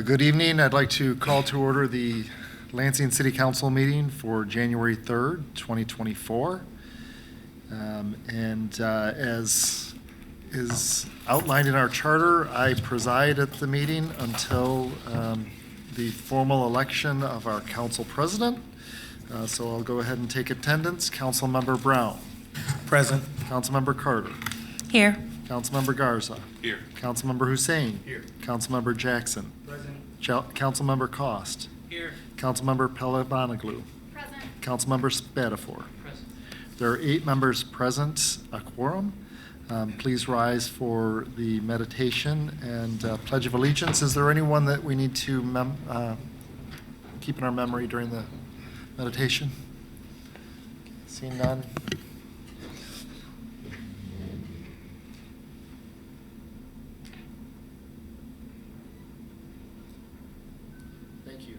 Good evening. I'd like to call to order the Lansing City Council meeting for January 3rd, 2024. As is outlined in our charter, I preside at the meeting until the formal election of our council president. So I'll go ahead and take attendance. Councilmember Brown. Present. Councilmember Carter. Here. Councilmember Garza. Here. Councilmember Hussein. Here. Councilmember Jackson. Present. Councilmember Cost. Here. Councilmember Pellevanaglu. Present. Councilmember Spatafor. Present. There are 8 members present, a quorum. Please rise for the meditation and Pledge of Allegiance. Is there anyone that we need to keep in our memory during the meditation? Seeing none. Thank you.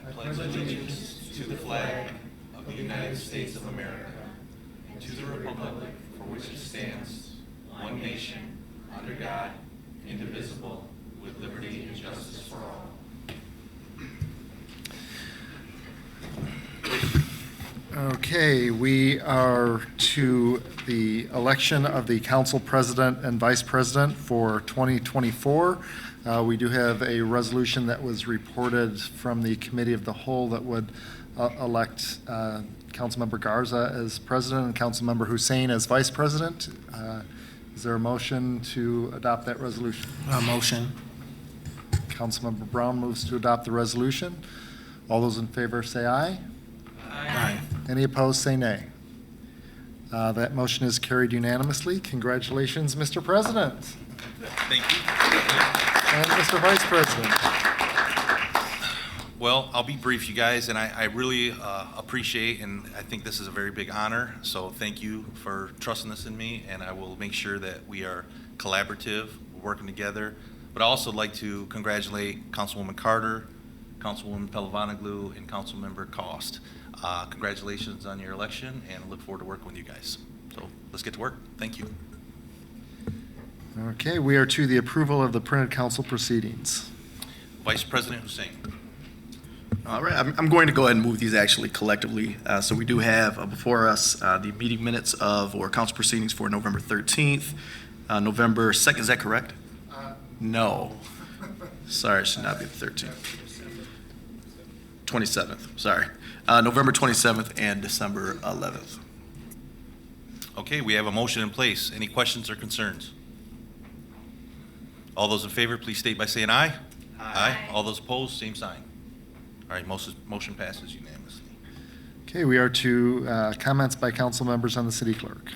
I pledge allegiance to the flag of the United States of America and to the republic for which it stands, one nation, under God, indivisible, with liberty and justice for all. Okay, we are to the election of the council president and vice president for 2024. We do have a resolution that was reported from the committee of the whole that would elect Councilmember Garza as president and Councilmember Hussein as vice president. Is there a motion to adopt that resolution? Motion. Councilmember Brown moves to adopt the resolution. All those in favor say aye. Aye. Any opposed, say nay. That motion is carried unanimously. Congratulations, Mr. President Thank you. and Mr. Vice President. Well, I'll be brief, you guys, and I really appreciate, and I think this is a very big honor, so thank you for trusting this in me, and I will make sure that we are collaborative, working together. But I also like to congratulate Councilwoman Carter, Councilwoman Pellevanaglu, and Councilmember Cost. Congratulations on your election, and I look forward to working with you guys. So let's get to work. Thank you. Okay, we are to the approval of the printed council proceedings. Vice President Hussein. All right, I'm going to go ahead and move these actually collectively. So we do have before us the meeting minutes or council proceedings for November 13th, November 2nd, is that correct? No. Sorry, it should not be the 13th. 27th, sorry. November 27th and December 11th. Okay, we have a motion in place. Any questions or concerns? All those in favor, please state by saying aye. Aye. All those opposed, same sign. All right, motion passes unanimously. Okay, we are to comments by council members on the city clerk.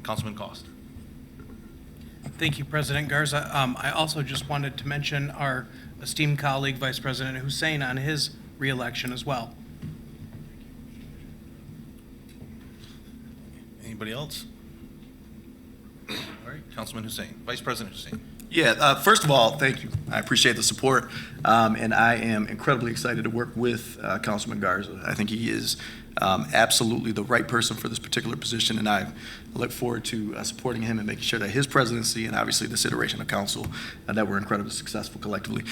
Councilman Cost. Thank you, President Garza. I also just wanted to mention our esteemed colleague, Vice President Hussein, on his reelection as well. Anybody else? All right, Councilman Hussein. Vice President Hussein. Yeah, first of all, thank you. I appreciate the support, and I am incredibly excited to work with Councilman Garza. I think he is absolutely the right person for this particular position, and I look forward to supporting him and making sure that his presidency and obviously this iteration of council that we're incredibly successful collectively.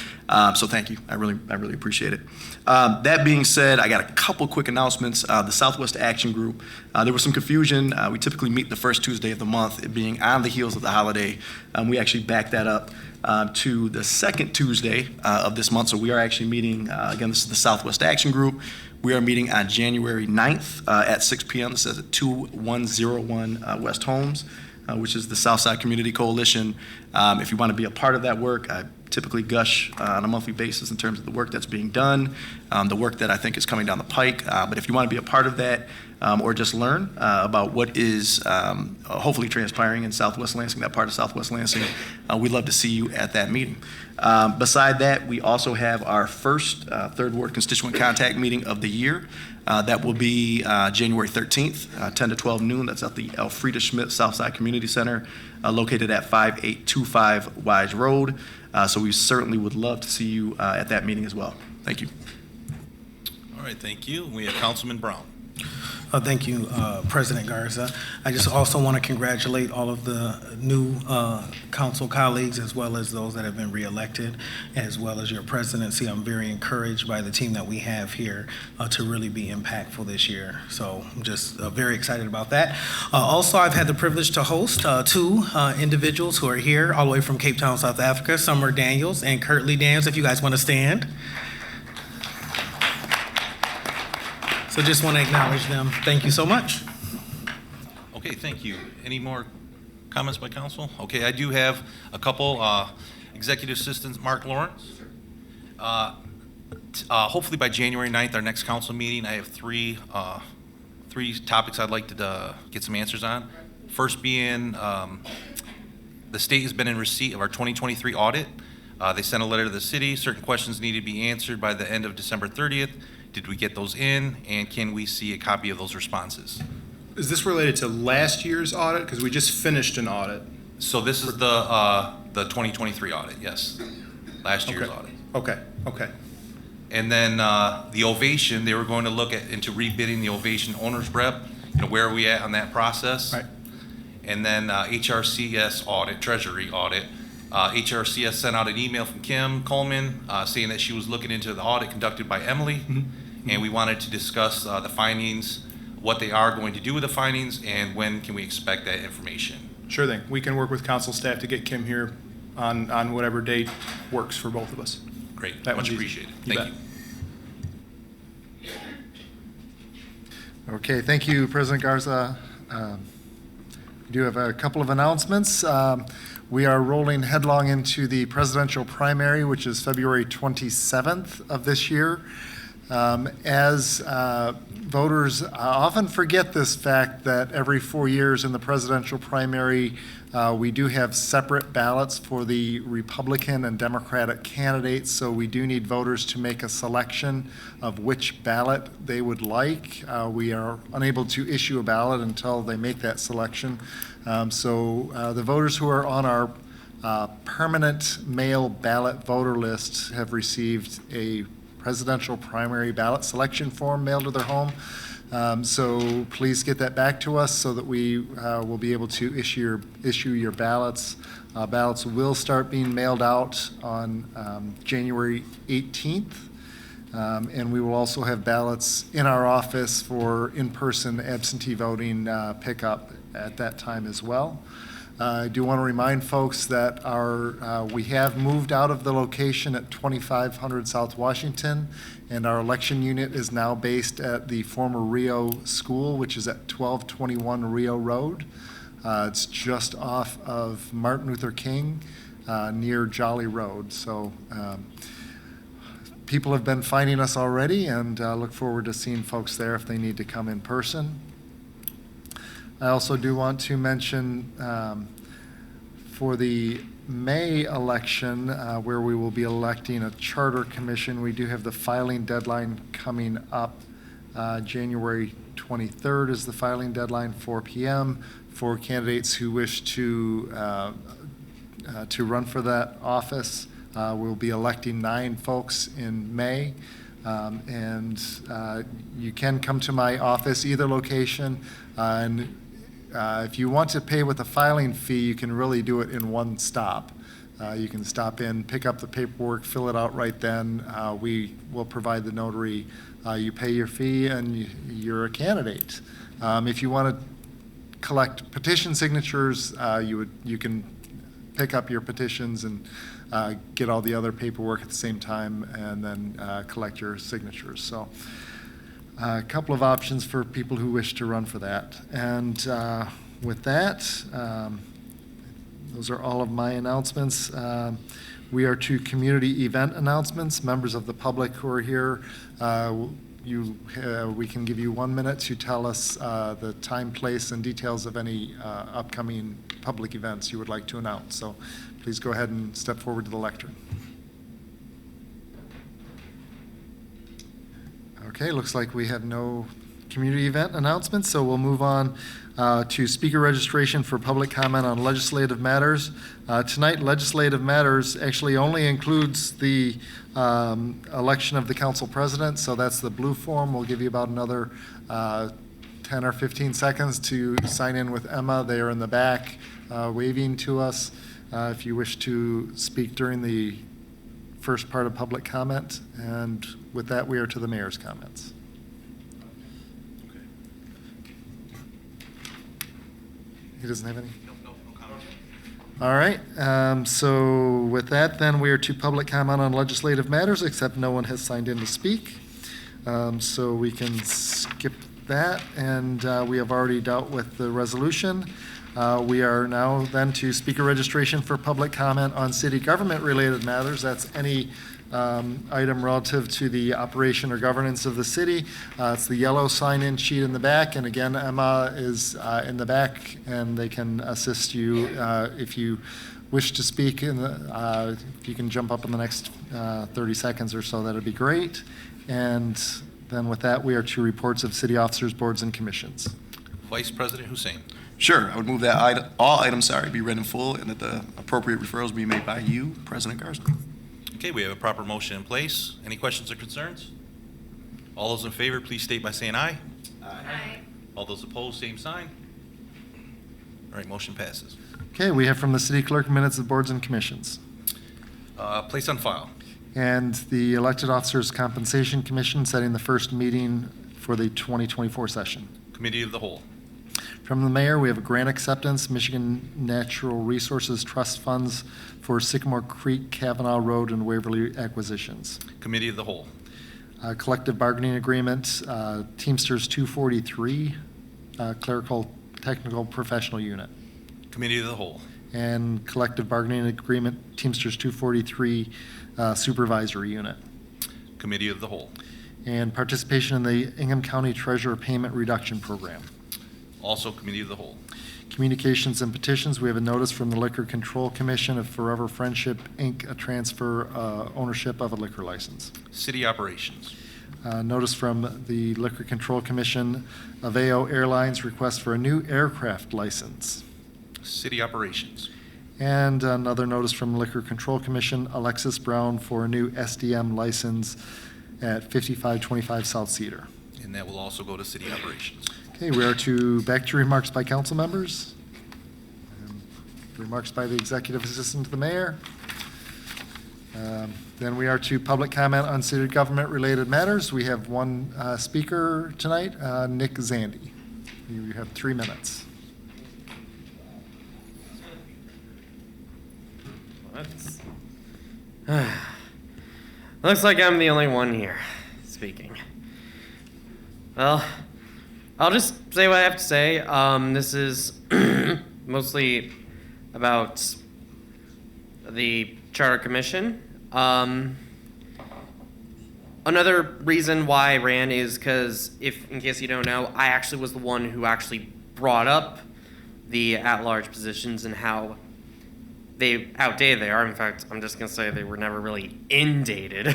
So thank you. I really appreciate it. That being said, I got a couple quick announcements. The Southwest Action Group, there was some confusion. We typically meet the first Tuesday of the month, it being on the heels of the holiday. We actually backed that up to the second Tuesday of this month. So we are actually meeting, again, this is the Southwest Action Group. We are meeting on January 9th at 6 p.m. This is at 2101 West Holmes, which is the Southside Community Coalition. If you want to be a part of that work, I typically gush on a monthly basis in terms of the work that's being done, the work that I think is coming down the pike. But if you want to be a part of that, or just learn about what is hopefully transpiring in Southwest Lansing, that part of Southwest Lansing, we'd love to see you at that meeting. Beside that, we also have our first Third Ward Constituent Contact meeting of the year. That will be January 13th, 10 to 12 noon. That's at the Elfrida Schmidt Southside Community Center, located at 5825 Wise Road. So we certainly would love to see you at that meeting as well. Thank you. All right, thank you. We have Councilman Brown. Thank you, President Garza. I just also want to congratulate all of the new council colleagues, as well as those that have been reelected, as well as your presidency. I'm very encouraged by the team that we have here to really be impactful this year. So I'm just very excited about that. Also, I've had the privilege to host two individuals who are here all the way from Cape Town, South Africa, Summer Daniels and Curtly Daniels, if you guys want to stand. So just want to acknowledge them. Thank you so much. Okay, thank you. Any more comments by council? Okay, I do have a couple. Executive Assistant Mark Lawrence. Hopefully by January 9th, our next council meeting, I have three topics I'd like to get some answers on. First being, the state has been in receipt of our 2023 audit. They sent a letter to the city. Certain questions need to be answered by the end of December 30th. Did we get those in, and can we see a copy of those responses? Is this related to last year's audit? Because we just finished an audit. So this is the 2023 audit, yes, last year's audit. Okay. And then the Ovation, they were going to look into rebidding the Ovation owner's rep. Where are we at on that process? Right. And then HRCS audit, Treasury audit. HRCS sent out an email from Kim Coleman saying that she was looking into the audit conducted by Emily, and we wanted to discuss the findings, what they are going to do with the findings, and when can we expect that information. Sure thing. We can work with council staff to get Kim here on whatever date works for both of us. Great, That much one's easy. appreciated. You Thank bet. you. Okay, thank you, President Garza. We do have a couple of announcements. We are rolling headlong into the presidential primary, which is February 27th of this year. As voters often forget this fact that every 4 years in the presidential primary, we do have separate ballots for the Republican and Democratic candidates, so we do need voters to make a selection of which ballot they would like. We are unable to issue a ballot until they make that selection. So the voters who are on our permanent mail ballot voter list have received a presidential primary ballot selection form mailed to their home. So please get that back to us so that we will be able to issue your ballots. Ballots will start being mailed out on January 18th. And we will also have ballots in our office for in-person absentee voting pickup at that time as well. I do want to remind folks that we have moved out of the location at 2500 South Washington, and our election unit is now based at the former Rio School, which is at 1221 Rio Road. It's just off of Martin Luther King near Jolly Road. So people have been finding us already, and look forward to seeing folks there if they need to come in person. I also do want to mention for the May election, where we will be electing a charter commission, we do have the filing deadline coming up. January 23rd is the filing deadline, 4 p.m. for candidates who wish to run for that office. We'll be electing 9 folks in May. And you can come to my office, either location, and if you want to pay with a filing fee, you can really do it in one stop. You can stop in, pick up the paperwork, fill it out right then. We will provide the notary. You pay your fee, and you're a candidate. If you want to collect petition signatures, you can pick up your petitions and get all the other paperwork at the same time, and then collect your signatures. So. A couple of options for people who wish to run for that. And with that, those are all of my announcements. We are to community event announcements. Members of the public who are here, we can give you 1 minute to tell us the time, place, and details of any upcoming public events you would like to announce. So please go ahead and step forward to the lectern. Okay, looks like we have no community event announcements, so we'll move on to speaker registration for public comment on legislative matters. Tonight, legislative matters actually only includes the election of the council president, so that's the blue form. We'll give you about another 10 or 15 seconds to sign in with Emma. They are in the back waving to us if you wish to speak during the first part of public comment. And with that, we are to the mayor's comments. He doesn't have any? No comments. All right, so with that, then we are to public comment on legislative matters, except no one has signed in to speak. So we can skip that, and we have already dealt with the resolution. We are now then to speaker registration for public comment on city government-related matters. That's any item relative to the operation or governance of the city. It's the yellow sign-in sheet in the back, and again, Emma is in the back, and they can assist you if you wish to speak. If you can jump up in the next 30 seconds or so, that'd be great. And then with that, we are to reports of city officers, boards, and commissions. Vice President Hussein. Sure, I would move that all items, be read in full and that the appropriate referrals be made by you, President Garza. Okay, we have a proper motion in place. Any questions or concerns? All those in favor, please state by saying aye. Aye. All those opposed, same sign. All right, motion passes. Okay, we have from the city clerk minutes of boards and commissions. Place on file. And the elected officers compensation commission setting the first meeting for the 2024 session. Committee of the Whole. From the mayor, we have a grant acceptance, Michigan Natural Resources Trust Funds for Sycamore Creek, Kavanaugh Road, and Waverly acquisitions. Committee of the Whole. Collective bargaining agreement, Teamsters 243, clerical technical professional unit. Committee of the Whole. And collective bargaining agreement, Teamsters 243 supervisory unit. Committee of the Whole. And participation in the Ingham County Treasurer Payment Reduction Program. Also Committee of the Whole. Communications and petitions, we have a notice from the Liquor Control Commission of Forever Friendship, Inc., a transfer ownership of a liquor license. City Operations. Notice from the Liquor Control Commission of AO Airlines request for a new aircraft license. City Operations. And another notice from Liquor Control Commission, Alexis Brown, for a new SDM license at 5525 South Cedar. And that will also go to City Operations. Okay, we are back to remarks by council members. Remarks by the executive assistant to the mayor. Then we are to public comment on city government-related matters. We have one speaker tonight, Nick Zandy. You have 3 minutes. Looks like I'm the only one here speaking. Well, I'll just say what I have to say. This is mostly about the Charter Commission. Another reason why I ran is because, in case you don't know, I actually was the one who actually brought up the at-large positions and how outdated they are. In fact, I'm just going to say they were never really indated.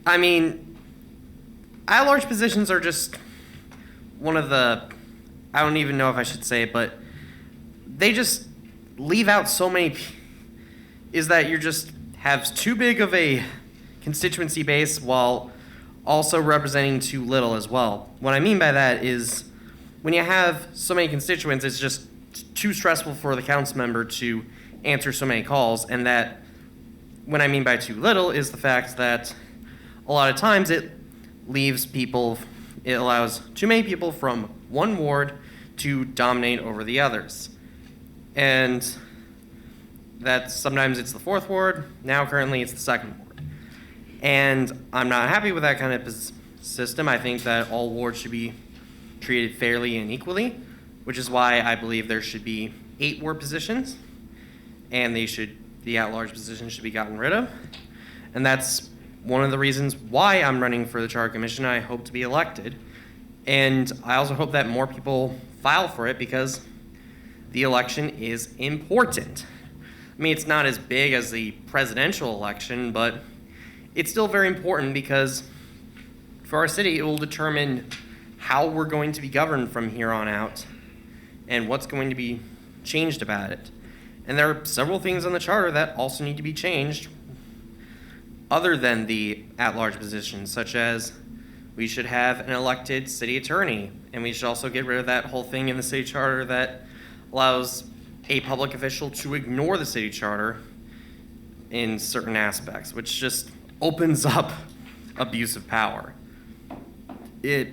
I mean, at-large positions are just one of the, I don't even know if I should say it, but they just leave out so many, is that you just have too big of a constituency base while also representing too little as well. What I mean by that is when you have so many constituents, it's just too stressful for the council member to answer so many calls, and that what I mean by too little is the fact that a lot of times it allows too many people from one ward to dominate over the others. And that sometimes it's the 4th ward, now currently it's the 2nd ward. And I'm not happy with that kind of system. I think that all wards should be treated fairly and equally, which is why I believe there should be 8 ward positions, and the at-large positions should be gotten rid of. And that's one of the reasons why I'm running for the Charter Commission. I hope to be elected. And I also hope that more people file for it because the election is important. I mean, it's not as big as the presidential election, but it's still very important because for our city. It will determine how we're going to be governed from here on out and what's going to be changed about it. And there are several things on the charter that also need to be changed other than the at-large positions, such as we should have an elected city attorney, and we should also get rid of that whole thing in the city charter that allows a public official to ignore the city charter in certain aspects, which just opens up abuse of power. Those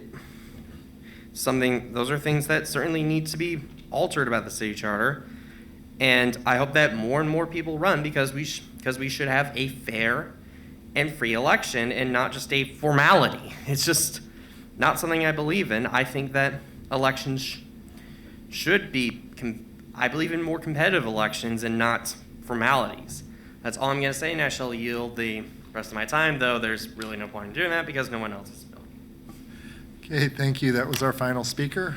are things that certainly need to be altered about the city charter, and I hope that more and more people run because we should have a fair and free election and not just a formality. It's just not something I believe in. I think that elections should be, I believe in more competitive elections and not formalities. That's all I'm going to say, and I shall yield the rest of my time, though there's really no point in doing that because no one else is doing it. Okay, thank you. That was our final speaker.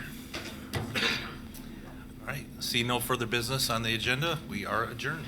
All right, see no further business on the agenda. We are adjourned.